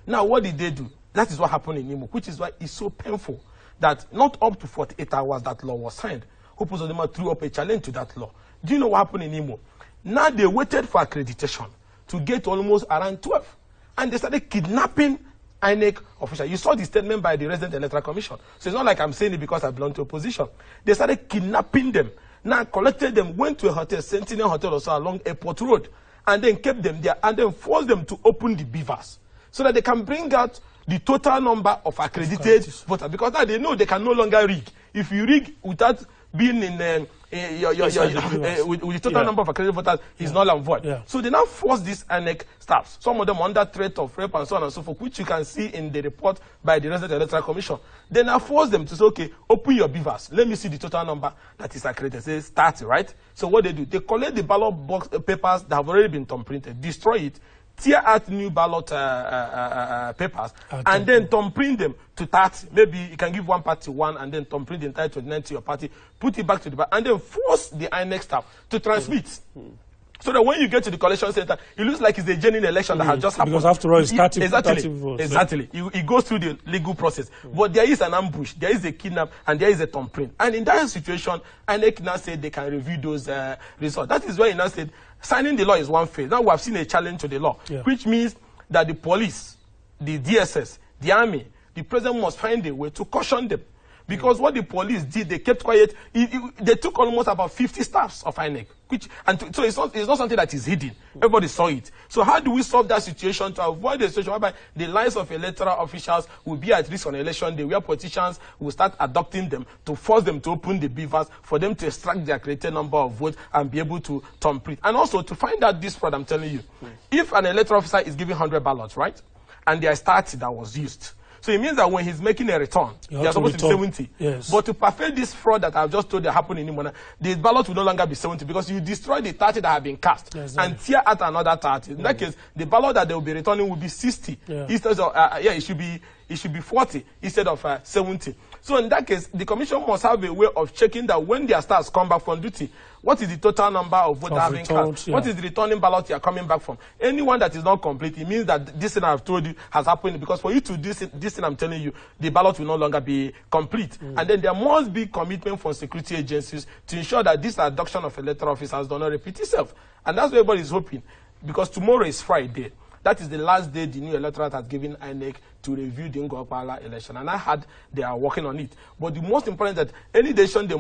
Now, what did they do? That is what happened in Imo, which is why it's so painful that not up to 48 hours that law was signed, Hope Uzodinma threw up a challenge to that law. Do you know what happened in Imo? Now they waited for accreditation to get almost around 12. And they started kidnapping INEC officials. You saw the statement by the Resident Electoral Commission. So it's not like I'm saying it because I belong to opposition. They started kidnapping them. Now collected them, went to a hotel, Sentinel Hotel or so along Airport Road, and then kept them there and then forced them to open the beavers so that they can bring out the total number of accredited voters. Because now they know they can no longer rig. If you rig without being in with the total number of accredited voters is null and void. So they now force these INEC staffs, some of them under threat of rape and so on and so forth, which you can see in the report by the Resident Electoral Commission. They now force them to say, okay, open your beavers. Let me see the total number that is accredited. Say 30, right? So what they do, they collect the ballot box papers that have already been thumb printed, destroy it, tear out new ballot papers, and then thumb print them to 30. Maybe you can give one party one and then thumb print the entire 29 to your party, put it back to the back, and then force the INEC staff to transmit. So that when you get to the collection center, it looks like it's a genuine election that has just happened. Because after all, it's 30 votes. Exactly. It goes through the legal process. But there is an ambush, there is a kidnap, and there is a thumb print. And in that situation, INEC now said they can review those results. That is why he now said signing the law is one phase. Now we have seen a challenge to the law, which means that the police, the DSS, the army, the president must find a way to caution them. Because what the police did, they kept quiet. They took almost about 50 staffs of INEC. So it's not something that is hidden. Everybody saw it. So how do we solve that situation to avoid the situation whereby the lives of electoral officials will be at risk on election day, where politicians will start adopting them to force them to open the beavers for them to extract their created number of votes and be able to thumb print. And also to find out this fraud, I'm telling you, if an electoral officer is giving 100 ballots, right, and there is 30 that was used, so it means that when he's making a return, they are supposed to be 70. Yes. But to perfect this fraud that I've just told you happened in Imona, the ballot will no longer be 70 because you destroy the 30 that have been cast and tear out another 30. In that case, the ballot that they will be returning will be 60. Instead of, it should be 40 instead of 70. So in that case, the commission must have a way of checking that when their staffs come back from duty, what is the total number of votes having cast? What is the returning ballot you are coming back from? Anyone that is not complete, it means that this thing I've told you has happened, because for you to do this thing I'm telling you, the ballot will no longer be complete. And then there must be commitment from security agencies to ensure that this adoption of electoral officers does not repeat itself. And that's what everybody is hoping, because tomorrow is Friday. That is the last day the new electorate has given INEC to review the Ngor Okpala election. And I heard they are working on it. But the most important is that any decision they